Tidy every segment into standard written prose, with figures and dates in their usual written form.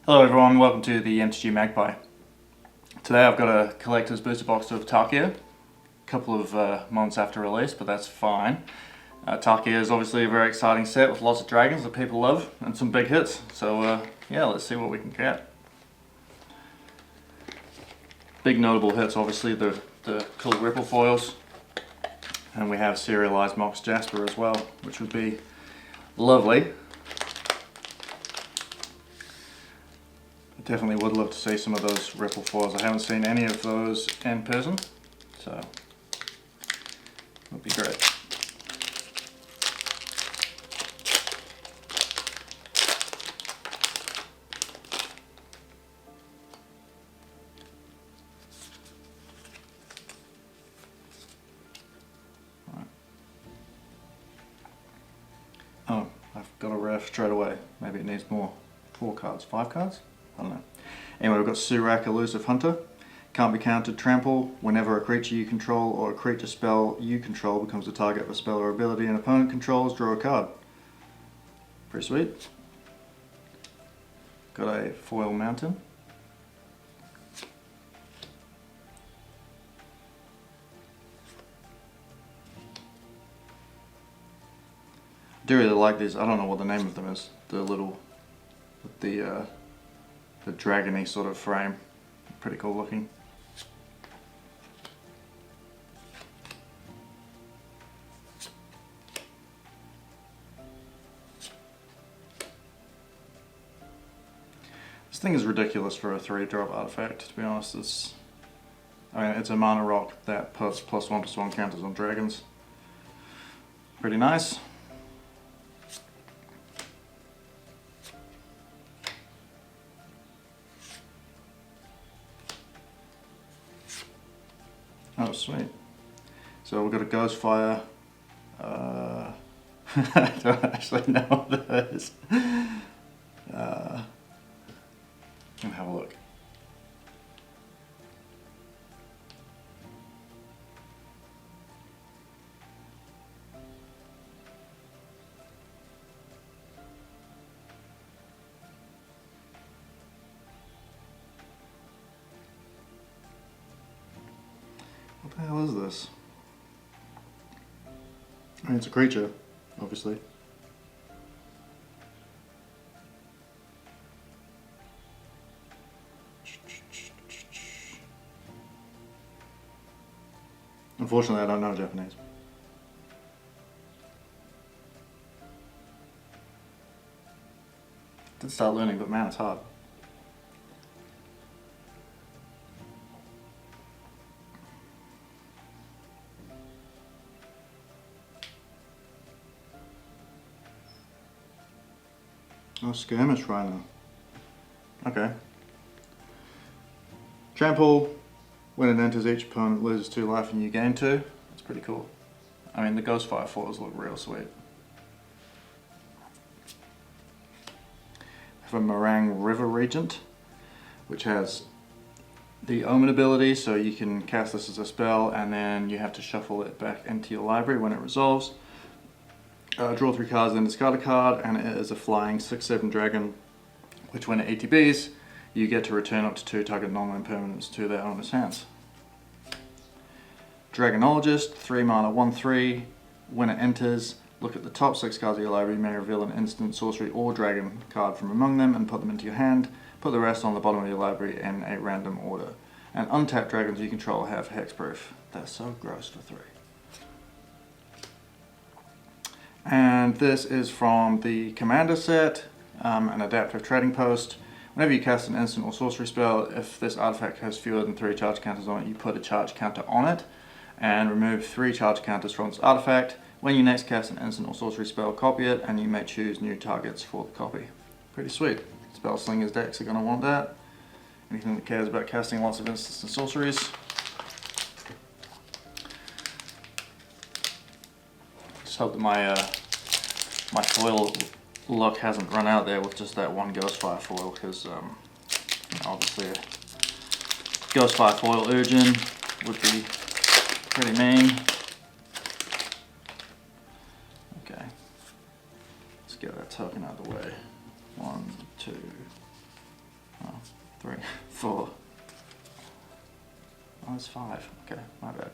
Hello everyone, welcome to the MTG Magpie. Today I've got a collector's booster box of Tarkir, a couple of months after release, but that's fine. Tarkir is obviously a very exciting set with lots of dragons that people love and some big hits, so yeah, let's see what we can get. Big notable hits, obviously the cool ripple foils, and we have serialized Mox Jasper as well, which would be lovely. Definitely would love to see some of those ripple foils. I haven't seen any of those in person, so would be great. Right. Oh, I've got a ref straight away. Maybe it needs more. 4 cards, 5 cards? I don't know. Anyway, we've got Surak, Elusive Hunter. Can't be countered, trample. Whenever a creature you control or a creature spell you control becomes the target of a spell or ability an opponent controls, draw a card. Pretty sweet. Got a foil mountain. I do really like these. I don't know what the name of them is. The little, the dragony sort of frame. Pretty cool looking. This thing is ridiculous for a 3-drop artifact, to be honest. It's a mana rock that puts +1/+1 counters on dragons. Pretty nice. Oh, sweet. So we've got a Ghostfire. I don't actually know what that is. Let me have a look. What the hell is this? I mean, it's a creature, obviously. Unfortunately, I don't know Japanese. Did start learning, but man, it's hard. Oh, skirmish rhino. Okay. Trample. When it enters, each opponent loses 2 life and you gain 2. That's pretty cool. I mean, the Ghostfire foils look real sweet. We have a Meringue River Regent, which has the Omen ability, so you can cast this as a spell and then you have to shuffle it back into your library when it resolves. Draw 3 cards, then discard a card, and it is a flying 6/7 dragon, which when it ATBs, you get to return up to 2 target non-land permanents to their owner's hands. Dragonologist, 3 mana, 1/3. When it enters, look at the top 6 cards of your library. You may reveal an instant, sorcery, or dragon card from among them and put them into your hand. Put the rest on the bottom of your library in a random order. And untapped dragons you control have hexproof. That's so gross for 3. And this is from the Commander set, an adaptive trading post. Whenever you cast an instant or sorcery spell, if this artifact has fewer than 3 charge counters on it, you put a charge counter on it and remove 3 charge counters from this artifact. When you next cast an instant or sorcery spell, copy it, and you may choose new targets for the copy. Pretty sweet. Spell slingers decks are going to want that. Anything that cares about casting lots of instants and sorceries. Just hope that my foil luck hasn't run out there with just that one Ghostfire foil, because obviously a Ghostfire foil Urgin would be pretty mean. Okay, let's get that token out of the way. 1, 2, 3, 4. Oh, there's 5. Okay, my bad.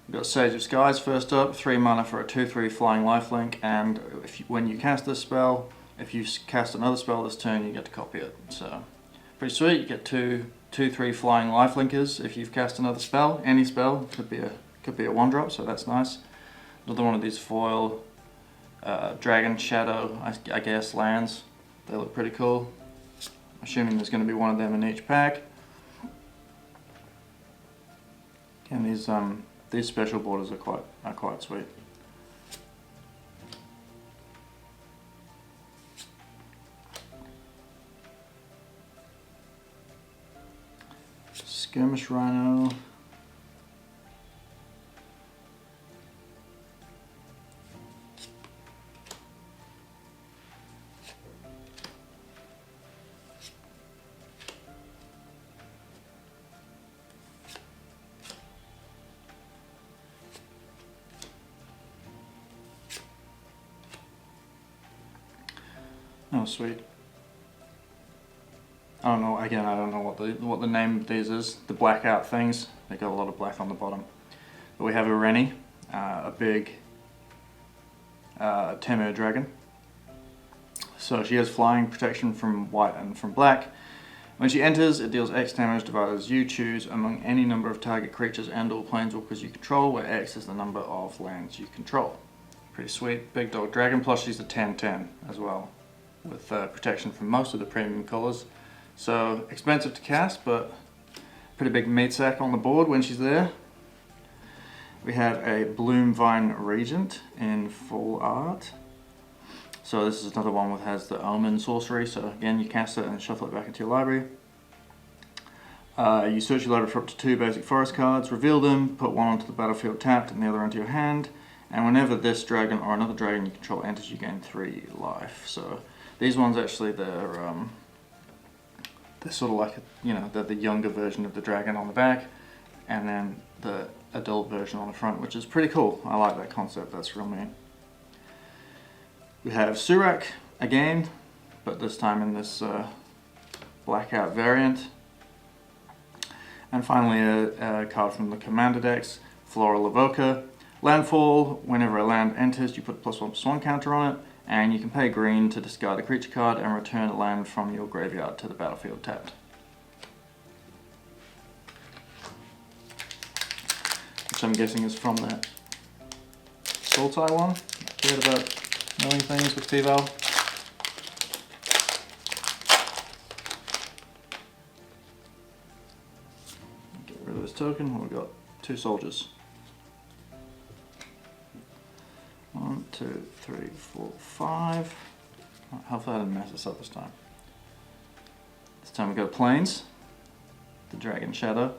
We've got Sage of Skies first up, 3 mana for a 2/3 flying lifelink, and when you cast this spell, if you cast another spell this turn, you get to copy it. So, pretty sweet. You get 2/3 flying lifelinkers if you've cast another spell. Any spell, could be a 1-drop, so that's nice. Another one of these foil Dragon Shadow, I guess, lands. They look pretty cool. Assuming there's going to be one of them in each pack. And these special borders are quite sweet. Skirmish Rhino. Oh, sweet. I don't know. Again, I don't know what the name of these is. The blackout things. They got a lot of black on the bottom. But we have a Rennie, a big Temur dragon. So she has flying protection from white and from black. When she enters, it deals X damage divided as you choose among any number of target creatures and/or planeswalkers you control, where X is the number of lands you control. Pretty sweet. Big dog dragon. Plus, she's a 10/10 as well, with protection from most of the premium colours. So expensive to cast, but pretty big meat sack on the board when she's there. We have a Bloomvine Regent in full art. So this is another one that has the Omen sorcery. So again, you cast it and shuffle it back into your library. You search your library for up to 2 basic forest cards, reveal them, put one onto the battlefield tapped and the other onto your hand. And whenever this dragon or another dragon you control enters, you gain 3 life. So these ones actually, they're sort of like, they're the younger version of the dragon on the back, and then the adult version on the front, which is pretty cool. I like that concept, that's real neat. We have Surak again, but this time in this blackout variant. And finally a card from the Commander decks, Floral Evoker. Landfall, whenever a land enters, you put a +1/+1 counter on it, and you can pay green to discard a creature card and return a land from your graveyard to the battlefield tapped. Which I'm guessing is from that Sultai one. Heard about knowing things with T-Val. Get rid of this token. We've got 2 soldiers. 1, 2, 3, 4, 5. Hopefully I didn't mess this up this time. This time we go Plains, the Dragon Shadow.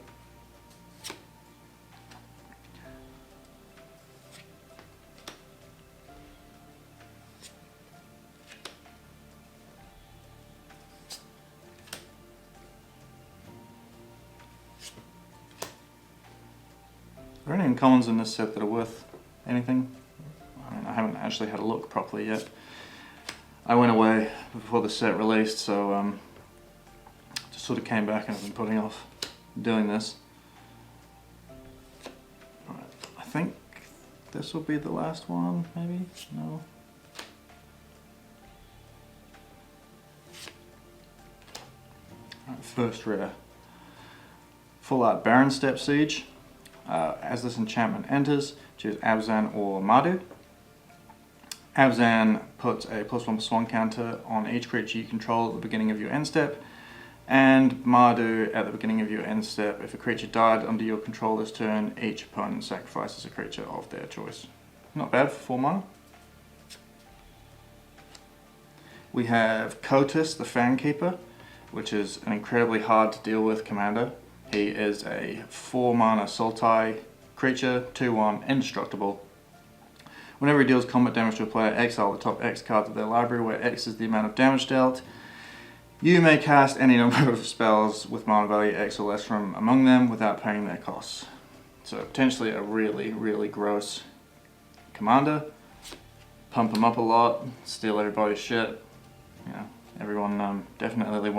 Are there any uncommons in this set that are worth anything? I mean, I haven't actually had a look properly yet. I went away before the set released, so just sort of came back and I've been putting off doing this. Right, I think this will be the last one, maybe? No? Right, first rare. Full art Baron Step Siege. As this enchantment enters, choose Abzan or Mardu. Abzan puts a +1/+1 counter on each creature you control at the beginning of your end step, and Mardu at the beginning of your end step. If a creature died under your control this turn, each opponent sacrifices a creature of their choice. Not bad for 4 mana. We have Kotus, the Fankeeper, which is an incredibly hard to deal with commander. He is a 4 mana Sultai creature, 2/1, indestructible. Whenever he deals combat damage to a player, exile the top X cards of their library, where X is the amount of damage dealt. You may cast any number of spells with mana value X or less from among them without paying their costs. So potentially a really, really gross commander. Pump him up a lot, steal everybody's shit. You know, everyone definitely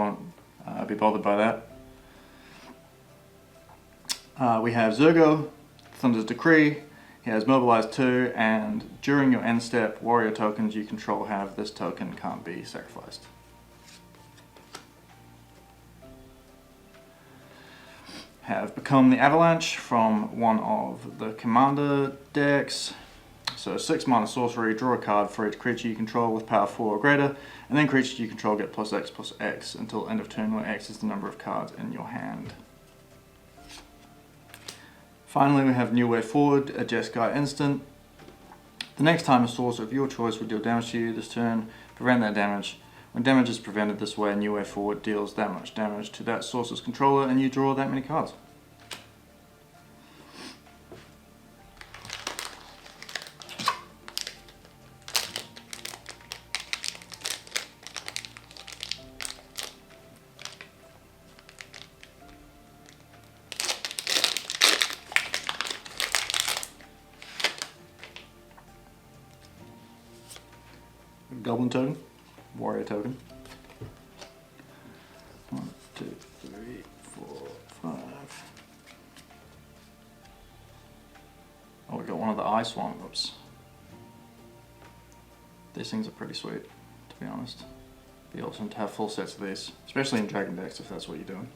be bothered by that. We have Zurgo, Thunder's Decree. He has Mobilize 2, and during your end step, warrior tokens you control have this token can't be sacrificed. Have Become the Avalanche from one of the commander decks. So 6 mana sorcery, draw a card for each creature you control with power 4 or greater, and then creatures you control get +X until end of turn, where X is the number of cards in your hand. Finally, we have New Way Forward, a Jeskai instant. The next time a sorcerer of your choice would deal damage to you this turn, prevent that damage. When damage is prevented this way, New Way Forward deals that much damage to that sorcerer's controller, and you draw that many cards. Goblin token, warrior token. 1, 2, 3, 4, 5. Oh, we got one of the ice one. Whoops. These things are pretty sweet, to be honest. Be awesome to have full sets of these, especially in Dragon decks if that's what you're doing.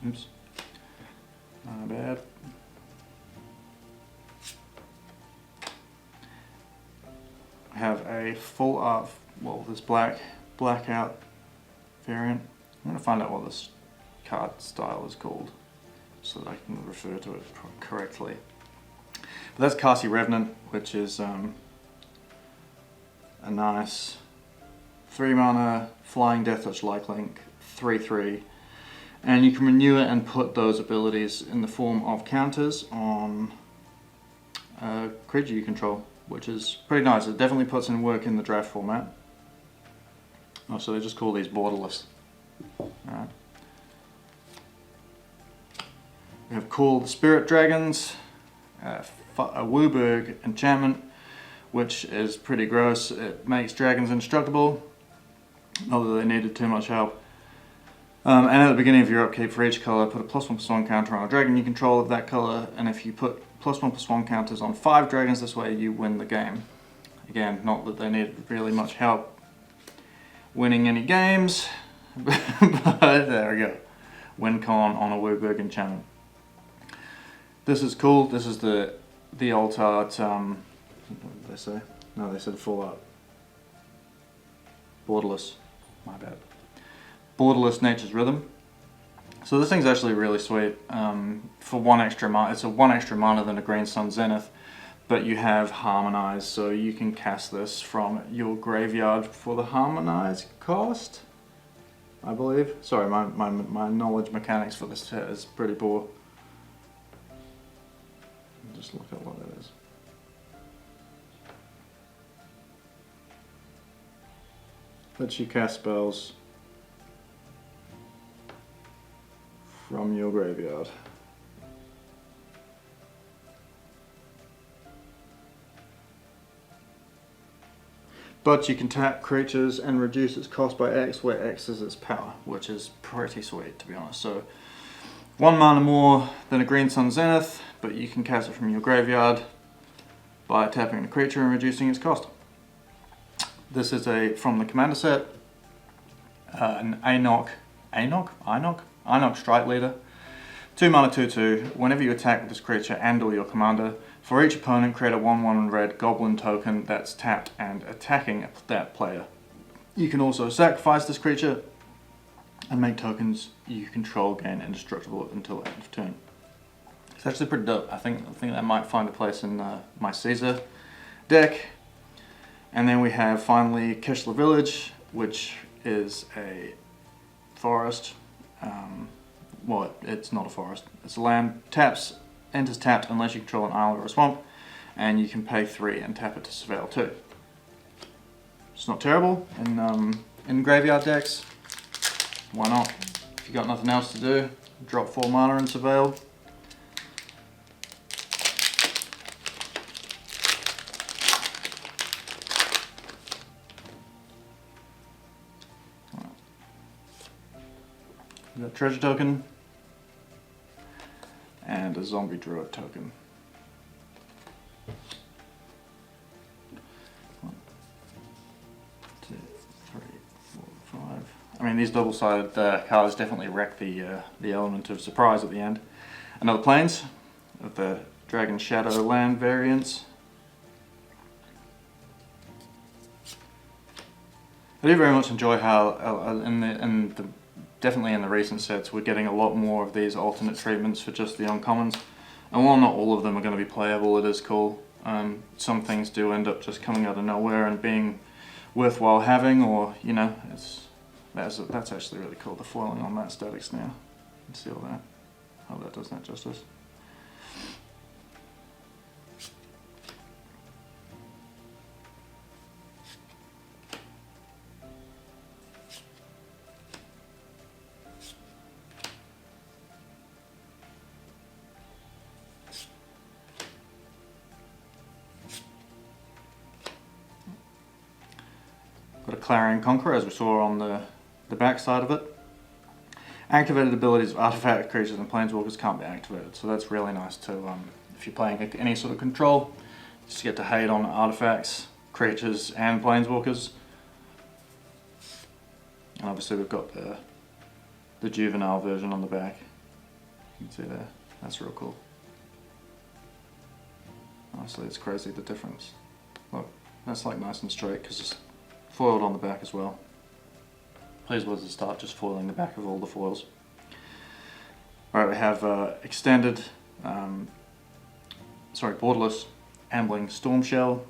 Oops. My bad. I have a full art, well, this blackout variant. I'm going to find out what this card style is called so that I can refer to it correctly. But that's Kasi Revenant, which is a nice 3 mana flying Death Touch lifelink 3/3. And you can renew it and put those abilities in the form of counters on a creature you control, which is pretty nice. It definitely puts in work in the draft format. Oh, so they just call these borderless. Alright. We have called Spirit Dragons, a Wooburg enchantment, which is pretty gross. It makes dragons indestructible, not that they needed too much help. And at the beginning of your upkeep for each colour, put a +1/+1 counter on a dragon you control of that colour, and if you put +1/+1 counters on 5 dragons this way, you win the game. Again, not that they needed really much help winning any games, but there we go. Win con on a Wooburg enchantment. This is cool. This is the alt art, what did they say? No, they said full art. Borderless, my bad. Borderless Nature's Rhythm. So this thing's actually really sweet. For 1 extra mana, it's a 1 extra mana than a Green Sun Zenith, but you have Harmonize, so you can cast this from your graveyard for the Harmonize cost, I believe. Sorry, my knowledge mechanics for this set is pretty poor. Just look at what that is. Lets you cast spells from your graveyard. But you can tap creatures and reduce its cost by X, where X is its power, which is pretty sweet, to be honest. So 1 mana more than a Green Sun Zenith, but you can cast it from your graveyard by tapping the creature and reducing its cost. This is from the commander set, an Einok Strike Leader. 2 mana 2/2. Whenever you attack with this creature and or your commander, for each opponent create a 1/1 red goblin token that's tapped and attacking that player. You can also sacrifice this creature and make tokens you control gain indestructible until end of turn. It's actually pretty dope. I think that might find a place in my Caesar deck. And then we have finally Kishla Village, which is a forest. Well, it's not a forest. It's a land. Enters tapped unless you control an island or a swamp, and you can pay 3 and tap it to surveil 2. It's not terrible in graveyard decks. Why not? If you've got nothing else to do, drop 4 mana and surveil. We've got a treasure token and a zombie druid token. 1, 2, 3, 4, 5. I mean, these double-sided cards definitely wreck the element of surprise at the end. Another Plains of the Dragon Shadow land variants. I do very much enjoy how definitely in the recent sets we're getting a lot more of these alternate treatments for just the uncommons. And while not all of them are going to be playable, it is cool. Some things do end up just coming out of nowhere and being worthwhile having, or you know, that's actually really cool. The foiling on that static snare. You can see all that. How that does that justice. Got a Clarion Conqueror, as we saw on the back side of it. Activated abilities of artifact creatures and planeswalkers can't be activated, so that's really nice to, if you're playing any sort of control, just get to hate on artifacts, creatures and planeswalkers. And obviously we've got the juvenile version on the back. You can see there, that's real cool. Honestly, it's crazy the difference. Look, that's like nice and straight because it's foiled on the back as well. Please was to start just foiling the back of all the foils. Alright, we have extended, borderless Ambling Stormshell.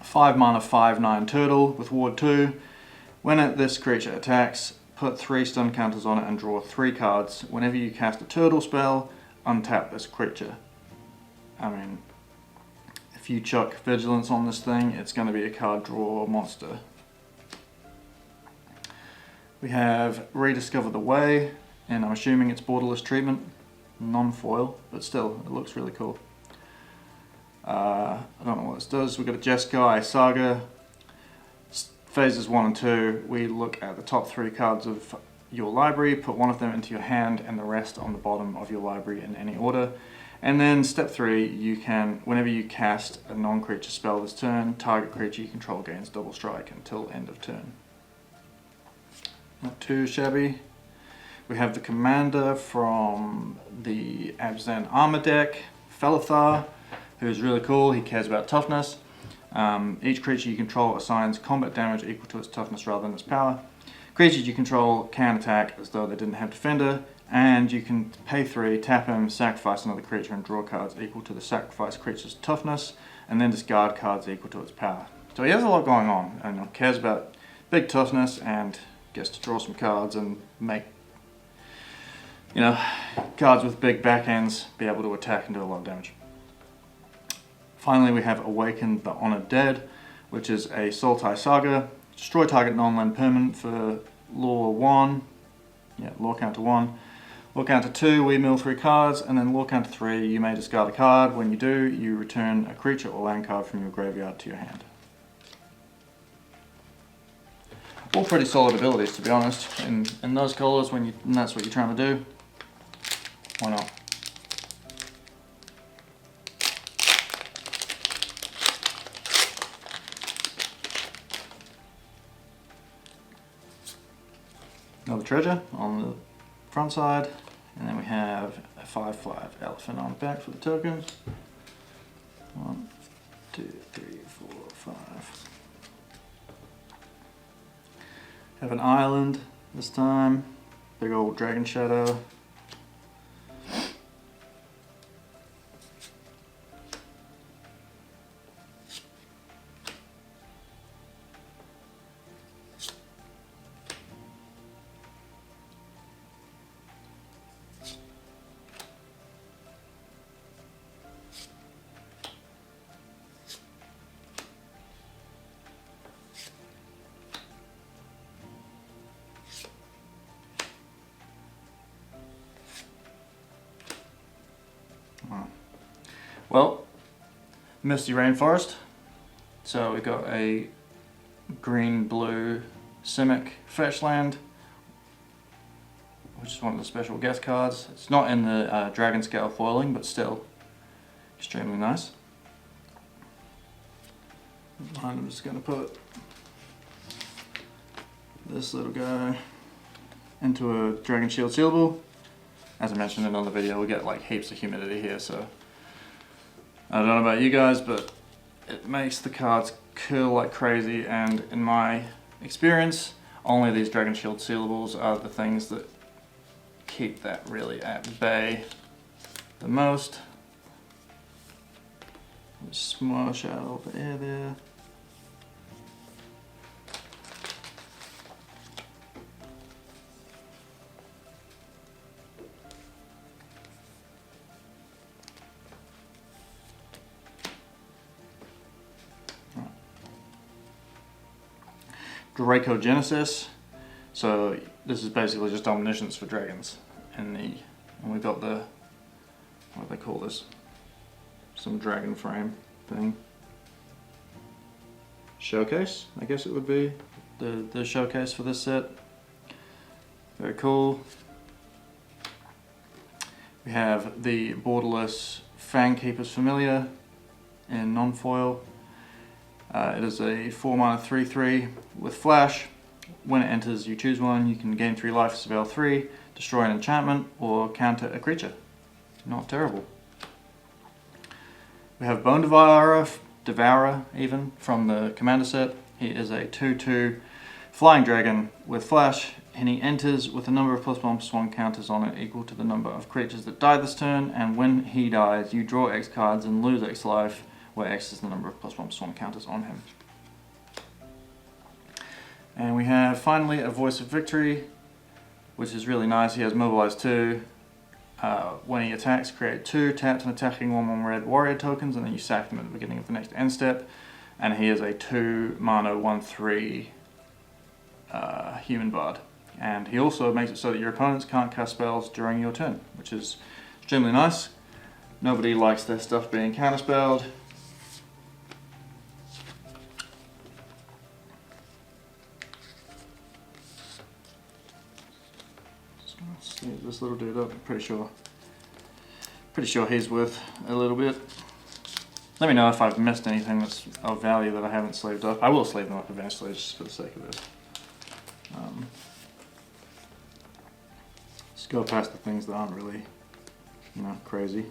5 mana 5/9 turtle with ward 2. When this creature attacks, put 3 stun counters on it and draw 3 cards. Whenever you cast a turtle spell, untap this creature. I mean, if you chuck Vigilance on this thing, it's going to be a card draw monster. We have Rediscover the Way, and I'm assuming it's borderless treatment, non-foil, but still, it looks really cool. I don't know what this does. We've got a Jeskai Saga. Phases 1 and 2, we look at the top 3 cards of your library, put 1 of them into your hand and the rest on the bottom of your library in any order. And then step 3, you can, whenever you cast a non-creature spell this turn, target creature you control gains double strike until end of turn. Not too shabby. We have the commander from the Abzan Armor deck, Felithar, who's really cool. He cares about toughness. Each creature you control assigns combat damage equal to its toughness rather than its power. Creatures you control can attack as though they didn't have defender, and you can pay 3, tap him, sacrifice another creature and draw cards equal to the sacrificed creature's toughness, and then discard cards equal to its power. So he has a lot going on, and cares about big toughness and gets to draw some cards and make, you know, cards with big backends be able to attack and do a lot of damage. Finally, we have Awaken the Honored Dead, which is a Sultai Saga. Destroy target non-land permanent for lore 1. Yeah, lore counter 1. Lore counter 2, we mill 3 cards, and then lore counter 3, you may discard a card. When you do, you return a creature or land card from your graveyard to your hand. All pretty solid abilities, to be honest. In those colours, and that's what you're trying to do, why not? Another treasure on the front side, and then we have a 5/5 elephant on the back for the tokens. 1, 2, 3, 4, 5. Have an island this time, big old dragon shadow. Well, Misty Rainforest. So we've got a green-blue Simic fetch land, which is one of the special guest cards. It's not in the Dragon Scale foiling, but still extremely nice. I'm just going to put this little guy into a Dragon Shield sealable. As I mentioned in another video, we get like heaps of humidity here, so I don't know about you guys, but it makes the cards curl like crazy, and in my experience, only these Dragon Shield sealables are the things that keep that really at bay the most. Smush out all the air there. Dracogenesis. So this is basically just omniscience for dragons. And we've got the, what do they call this? Some dragon frame thing. Showcase, I guess it would be the showcase for this set. Very cool. We have the borderless Fangkeeper's Familiar in non-foil. It is a 4-mana 3/3 with flash. When it enters, you choose one. You can gain 3 life, surveil 3, destroy an enchantment, or counter a creature. Not terrible. We have Bone Devourer even, from the Commander set. He is a 2/2 flying dragon with flash, and he enters with a number of +1/+1 counters on it equal to the number of creatures that die this turn, and when he dies, you draw X cards and lose X life, where X is the number of +1/+1 counters on him. And we have finally a Voice of Victory, which is really nice. He has Mobilize 2. When he attacks, create 2 tapped and attacking 1/1 red warrior tokens, and then you sack them at the beginning of the next end step. And he is a 2-mana 1/3 human bard. And he also makes it so that your opponents can't cast spells during your turn, which is extremely nice. Nobody likes their stuff being counterspelled. Save this little dude up. Pretty sure he's worth a little bit. Let me know if I've missed anything that's of value that I haven't sleeved up. I will sleeve them up eventually, just for the sake of this. Just go past the things that aren't really, crazy.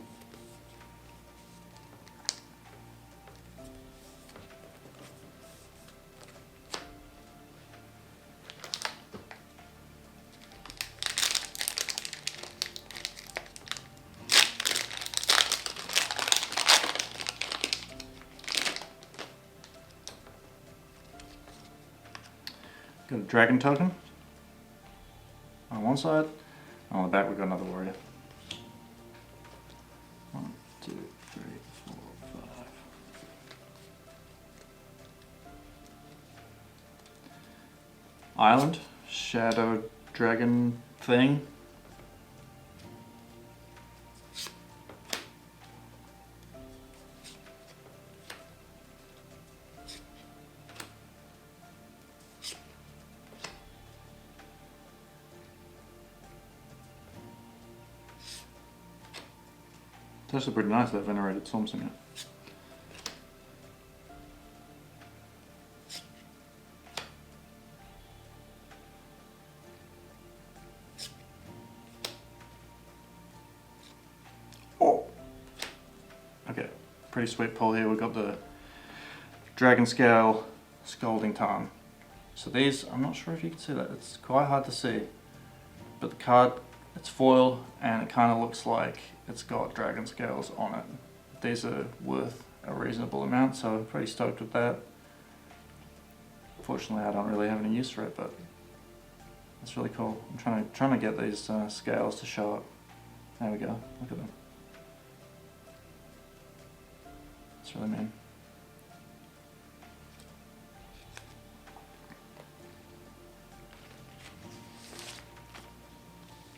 Got a dragon token on one side. On the back we've got another warrior. 1, 2, 3, 4, 5. Island, shadow dragon thing. It's actually pretty nice, that venerated Stormsinger. Oh! Okay, pretty sweet pull here. We've got the Dragon Scale Scalding Tarn. So these, I'm not sure if you can see that, it's quite hard to see. But the card, it's foil, and it kind of looks like it's got dragon scales on it. These are worth a reasonable amount, so I'm pretty stoked with that. Fortunately, I don't really have any use for it, but it's really cool. I'm trying to get these scales to show up. There we go. Look at them. It's really mean.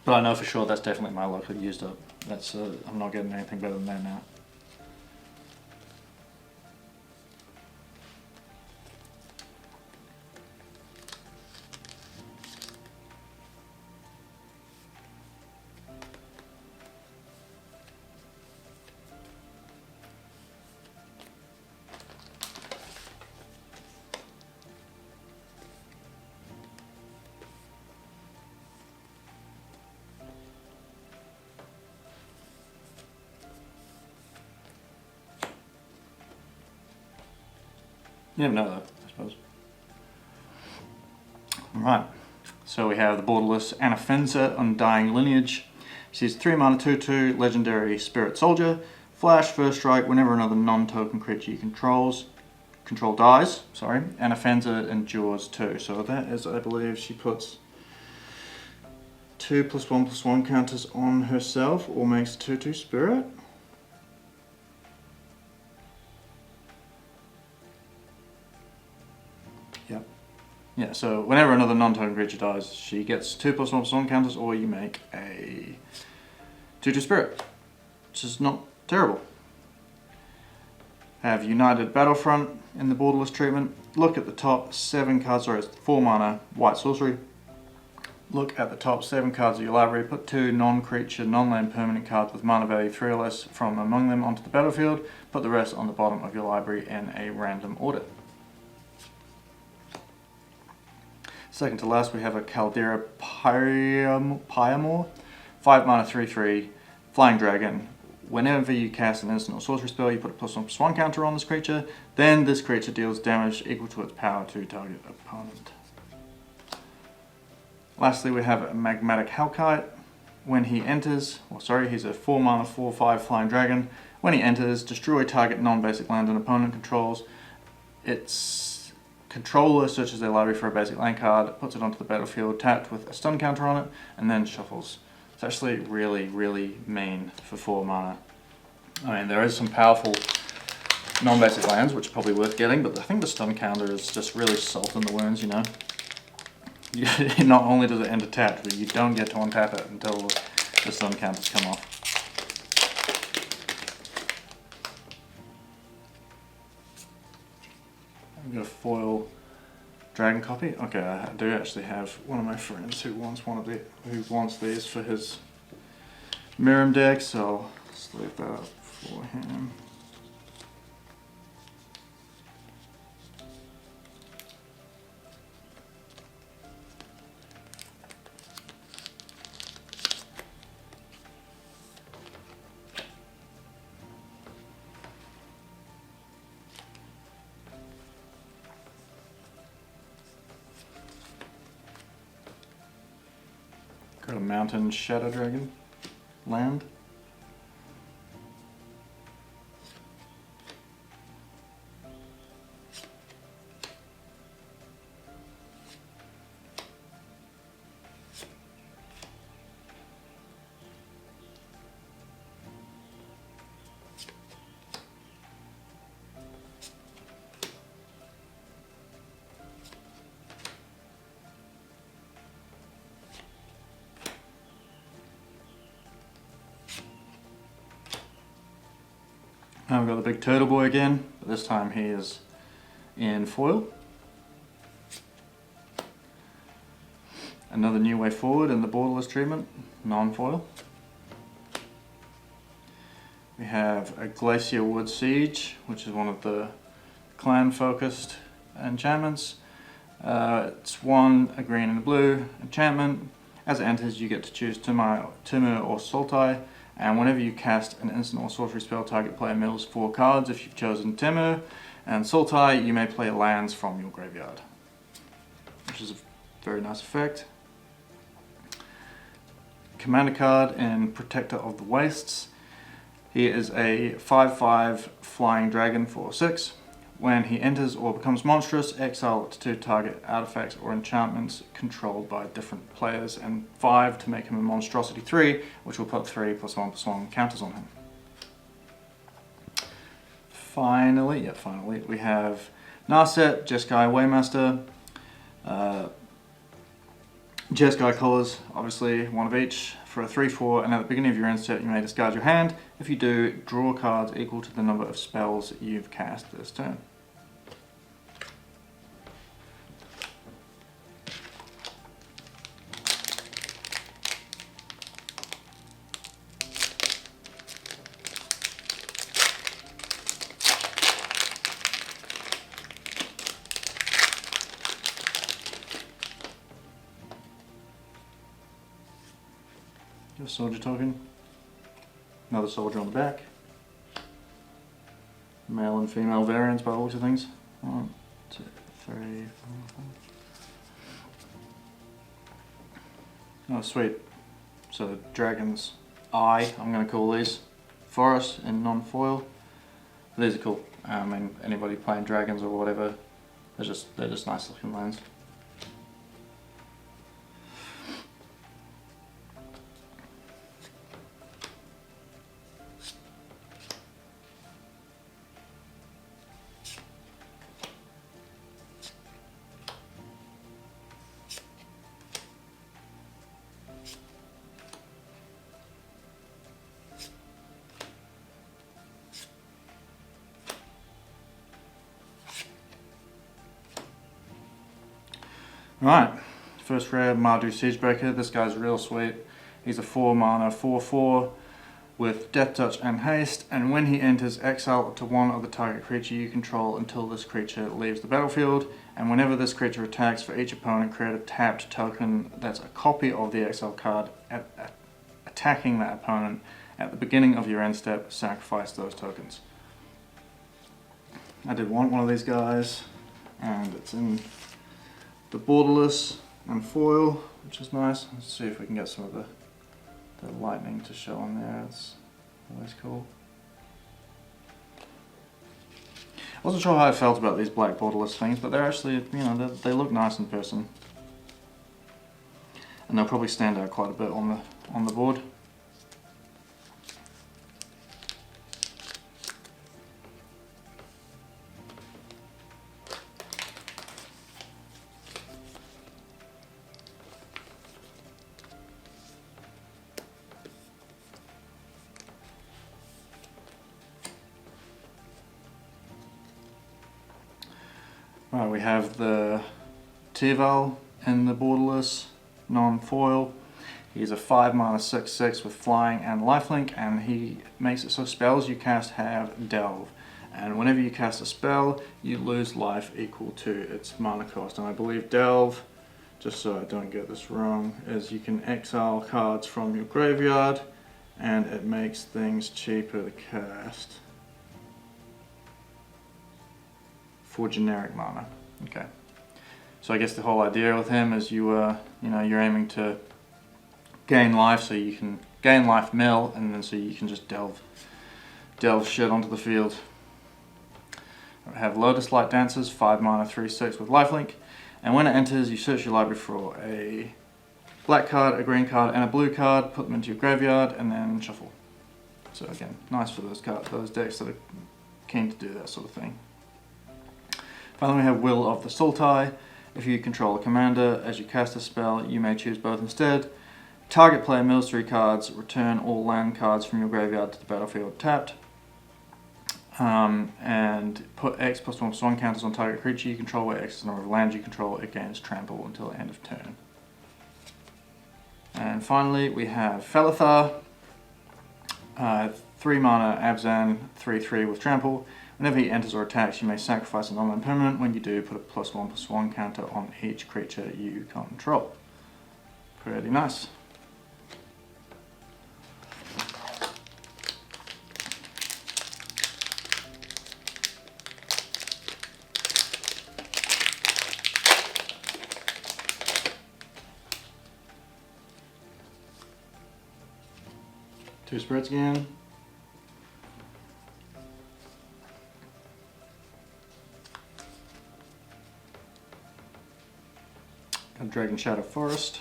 But I know for sure that's definitely my luck used up. That's I'm not getting anything better than that now. You never know though, I suppose. Alright, so we have the borderless Anafenza, Undying Lineage. She's 3 mana 2/2 legendary spirit soldier. Flash, first strike, whenever another non-token creature you control dies, Anafenza endures 2. So that is, I believe, she puts 2+1/+1 counters on herself, or makes 2/2 spirit. Yep. Yeah, so whenever another non-token creature dies, she gets 2+1/+1 counters, or you make a 2/2 spirit, which is not terrible. Have United Battlefront in the borderless treatment. Look at the top 7 cards, sorry, it's 4 mana, white sorcery. Look at the top 7 cards of your library, put 2 non-creature, non-land permanent cards with mana value 3 or less from among them onto the battlefield, put the rest on the bottom of your library in a random order. Second to last, we have a Caldera Pyamor, 5 mana 3/3, Flying Dragon. Whenever you cast an instant or sorcery spell, you put a +1/+1 counter on this creature, then this creature deals damage equal to its power to target opponent. Lastly, we have a Magmatic Hellkite. When he enters, he's a 4 mana 4/5 Flying Dragon. When he enters, destroy target non-basic land an opponent controls. Its controller searches their library for a basic land card, puts it onto the battlefield tapped with a stun counter on it, and then shuffles. It's actually really, really mean for 4 mana. I mean, there is some powerful non-basic lands, which are probably worth getting, but I think the stun counter is just really salt in the wounds, you know? Not only does it end tapped, but you don't get to untap it until the stun counters come off. I've got a foil dragon copy. Okay, I do actually have one of my friends who wants these for his Mirim deck, so I'll just leave that up for him. Got a Mountain Shadow Dragon land. Now we've got the big turtle boy again, but this time he is in foil. Another new way forward in the borderless treatment, non-foil. We have a Glacier Wood Siege, which is one of the clan-focused enchantments. It's a green and a blue enchantment. As it enters, you get to choose Timur or Sultai. And whenever you cast an instant or sorcery spell, target player mills 4 cards. If you've chosen Timur and Sultai, you may play lands from your graveyard, which is a very nice effect. Commander card in Protector of the Wastes. He is a 5/5 Flying Dragon for 6. When he enters or becomes monstrous, exile it to target artifacts or enchantments controlled by different players, and 5 to make him a monstrosity 3, which will put 3+1/+1 counters on him. Finally, we have Narset, Jeskai Waymaster, Jeskai Collars, obviously one of each, for a 3/4, and at the beginning of your end step you may discard your hand. If you do, draw cards equal to the number of spells you've cast this turn. A soldier token, another soldier on the back, male and female variants by the looks of things. Right. 3, 4, 5. Oh, sweet. So Dragon's Eye, I'm going to call these. Forest in non-foil. These are cool. I mean, anybody playing dragons or whatever, they're just nice looking lands. Right, first rare Mardu Siegebreaker. This guy's real sweet. He's a 4 mana 4/4 with Death Touch and Haste, and when he enters, exile up to one of the target creature you control until this creature leaves the battlefield, and whenever this creature attacks, for each opponent create a tapped token that's a copy of the exile card attacking that opponent. At the beginning of your end step, sacrifice those tokens. I did want one of these guys, and it's in the borderless and foil, which is nice. Let's see if we can get some of the lightning to show on there. It's always cool. I wasn't sure how I felt about these black borderless things, but they're actually, you know, they look nice in person, and they'll probably stand out quite a bit on the board. Right, we have the Tival in the borderless, non-foil. He's a 5 mana 6/6 with flying and lifelink, and he makes it so spells you cast have Delve. And whenever you cast a spell, you lose life equal to its mana cost. And I believe Delve, just so I don't get this wrong, is you can exile cards from your graveyard, and it makes things cheaper to cast. For generic mana. Okay. So I guess the whole idea with him is you're aiming to gain life, so you can gain life mill, and then so you can just delve shit onto the field. I have Lotus Light Dancers, 5 mana 3/6 with lifelink, and when it enters, you search your library for a black card, a green card, and a blue card. Put them into your graveyard, and then shuffle. So again, nice for those decks that are keen to do that sort of thing. Finally, we have Will of the Sultai. If you control a commander, as you cast a spell, you may choose both instead. Target player mills 3 cards, return all land cards from your graveyard to the battlefield tapped. And put X +1/+1 counters on target creature you control, where X is the number of lands you control. It gains trample until the end of turn. And finally, we have Felithar. 3 mana Abzan, 3/3 with trample. Whenever he enters or attacks, you may sacrifice a non-land permanent. When you do, put a +1/+1 counter on each creature you control. Pretty nice. Two spreads again. Dragon Shadow Forest.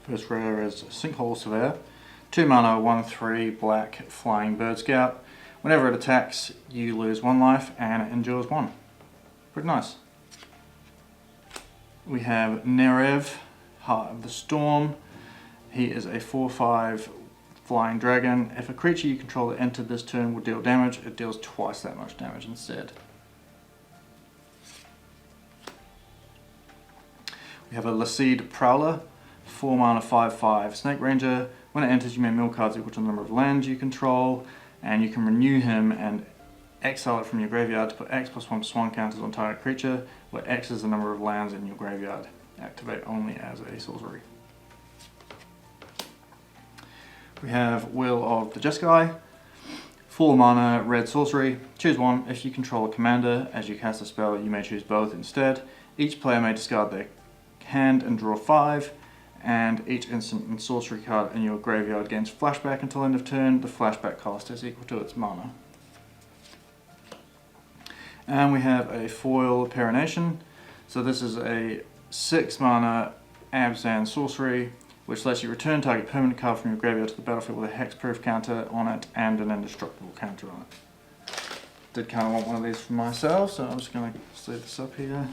First rare is Sinkhole Surveyor. 2 mana 1/3 black flying bird scout. Whenever it attacks, you lose 1 life and it endures 1. Pretty nice. We have Nerev, Heart of the Storm. He is a 4/5 flying dragon. If a creature you control that entered this turn will deal damage, it deals twice that much damage instead. We have a Laseed Prowler, 4 mana 5/5 Snake Ranger. When it enters, you may mill cards equal to the number of lands you control, and you can renew him and exile it from your graveyard to put X +1/+1 counters on target creature, where X is the number of lands in your graveyard. Activate only as a sorcery. We have Will of the Jeskai, 4 mana red sorcery. Choose one. If you control a commander, as you cast a spell, you may choose both instead. Each player may discard their hand and draw 5, and each instant and sorcery card in your graveyard gains flashback until end of turn. The flashback cost is equal to its mana. And we have a foil Perenation. So this is a 6 mana Abzan sorcery, which lets you return target permanent card from your graveyard to the battlefield with a hexproof counter on it and an indestructible counter on it. Did kind of want one of these for myself, so I'm just going to set this up here.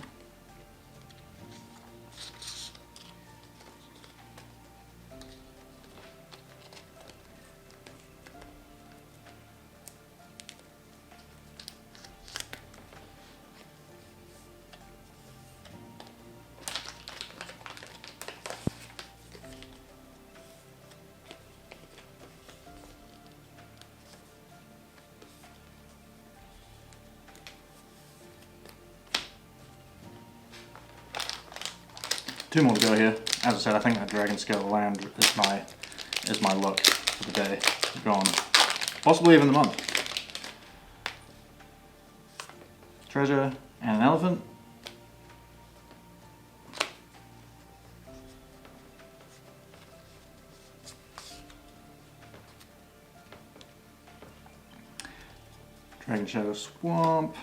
Two more to go here. As I said, I think that Dragon Scale land is my luck for the day. Gone. Possibly even the month. Treasure and an elephant. Dragon Shadow Swamp.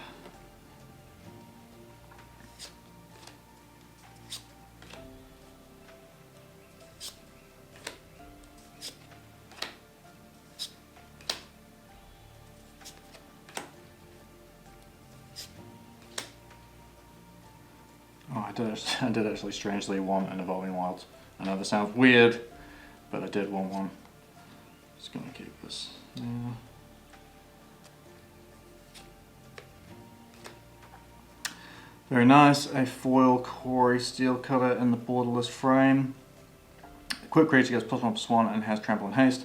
Oh, I did actually strangely want an Evolving Wilds. I know this sounds weird, but I did want one. Just gonna keep this. Yeah. Very nice. A foil Quarry Steel Cutter in the borderless frame. A quick creature gets +1/+1 and has trample and haste.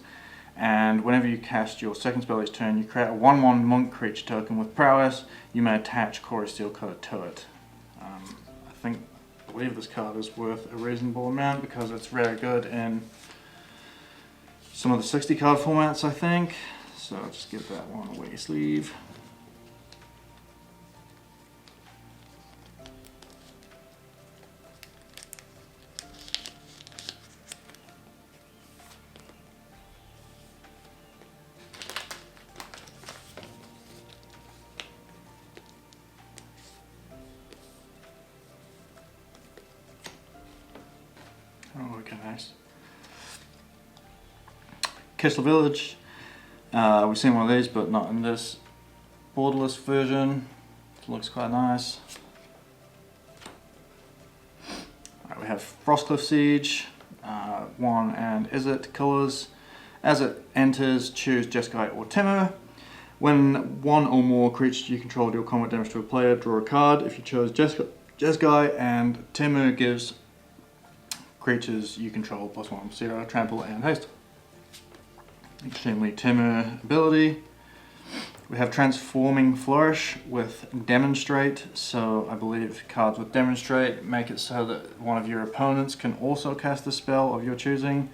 And whenever you cast your second spell each turn, you create a 1/1 monk creature token with prowess. You may attach Quarry Steel Cutter to it. I believe this card is worth a reasonable amount because it's very good in some of the 60 card formats, I think. So I'll just give that one away sleeve. Oh, okay, nice. Kessler Village. We've seen one of these, but not in this borderless version. It looks quite nice. Right, we have Frostcliff Siege, 1 and Izzet colors. As it enters, choose Jeskai or Temur. When one or more creatures you control deal combat damage to a player, draw a card. If you chose Jeskai and Temur gives creatures you control +1/+0, trample and haste. Extremely Temur ability. We have Transforming Flourish with Demonstrate. So I believe cards with Demonstrate make it so that one of your opponents can also cast a spell of your choosing.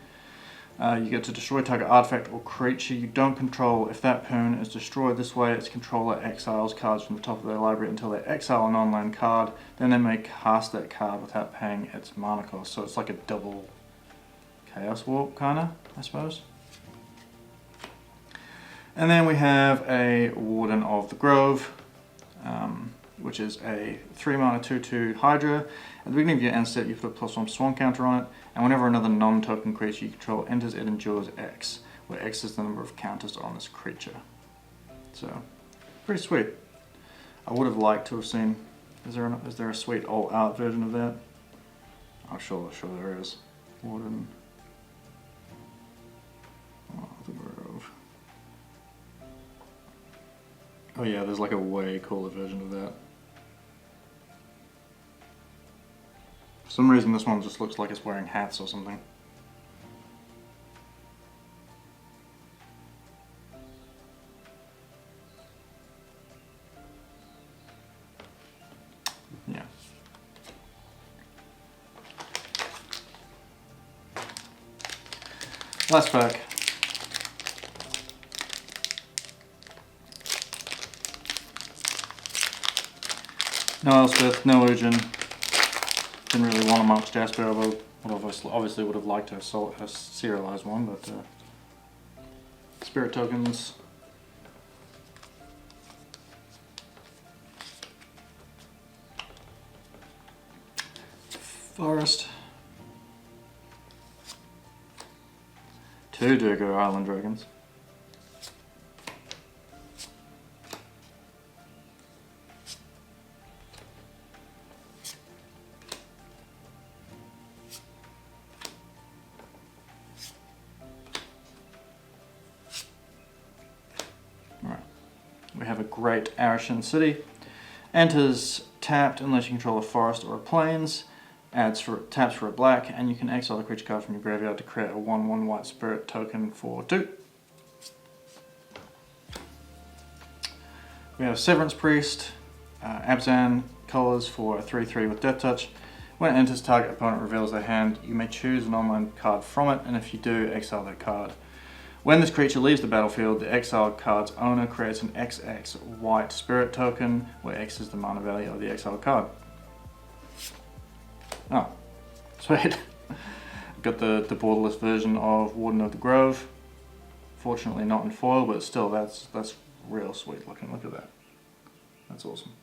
You get to destroy target artifact or creature you don't control. If that opponent is destroyed this way, its controller exiles cards from the top of their library until they exile a non-land card. Then they may cast that card without paying its mana cost. So it's like a double Chaos Warp, kinda, I suppose. And then we have a Warden of the Grove, which is a 3 mana 2/2 Hydra. At the beginning of your end step, you put a +1/+1 counter on it, and whenever another non-token creature you control enters, it endures X, where X is the number of counters on this creature. So, pretty sweet. I would have liked to have seen. Is there a sweet all-out version of that? I'm sure there is. Warden of the Grove. Oh yeah, there's like a way cooler version of that. some reason this one just looks like it's wearing hats or something. Yeah. Last pack. No Elspeth, no Ujin. Didn't really want a Mox Jasper, although obviously would have liked to have a serialized one, but Spirit Tokens. Forest. 2 Durgo Island Dragons. Alright. We have a great Arishan City. Enters tapped unless you control a forest or a plains. Taps for a black, and you can exile a creature card from your graveyard to create a 1/1 white spirit token for 2. We have Severance Priest, Abzan colors for a 3/3 with Death Touch. When it enters, target opponent reveals their hand. You may choose an online card from it, and if you do, exile that card. When this creature leaves the battlefield, the exiled card's owner creates an XX white spirit token, where X is the mana value of the exiled card. Oh, sweet. I've got the borderless version of Warden of the Grove. Fortunately not in foil, but still that's real sweet looking. Look at that. That's awesome.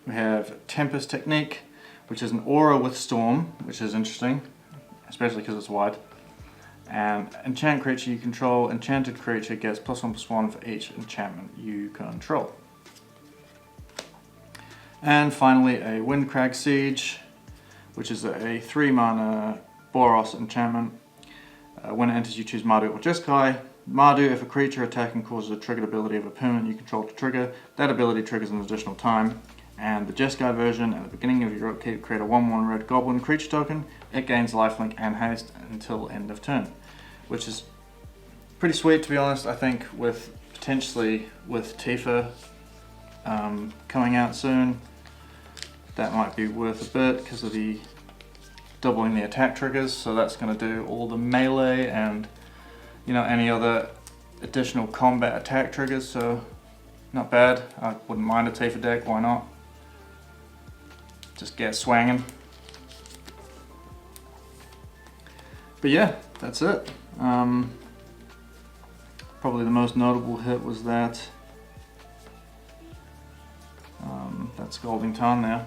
We have Tempest Technique, which is an aura with Storm, which is interesting, especially because it's white. And enchant creature you control, enchanted creature gets +1/+1 for each enchantment you control. And finally a Windcrag Siege, which is a 3 mana Boros enchantment. When it enters, you choose Mardu or Jeskai. Mardu, if a creature attacking causes a triggered ability of a permanent you control to trigger, that ability triggers an additional time. And the Jeskai version, at the beginning of your upkeep, create a 1/1 red goblin creature token. It gains lifelink and haste until end of turn, which is pretty sweet, to be honest. I think with potentially with Tifa coming out soon, that might be worth a bit because of the doubling the attack triggers. So that's going to do all the melee and any other additional combat attack triggers. So not bad. I wouldn't mind a Tifa deck. Why not? Just get swanging. But yeah, that's it. Probably the most notable hit was that. That's Scalding Tarn there.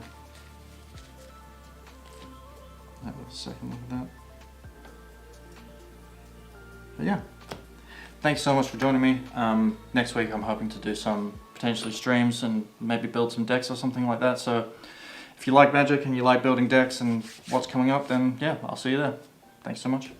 Have a second look at that. But yeah, thanks so much for joining me. Next week I'm hoping to do some potentially streams and maybe build some decks or something like that. So if you like Magic and you like building decks and what's coming up, then yeah, I'll see you there. Thanks so much.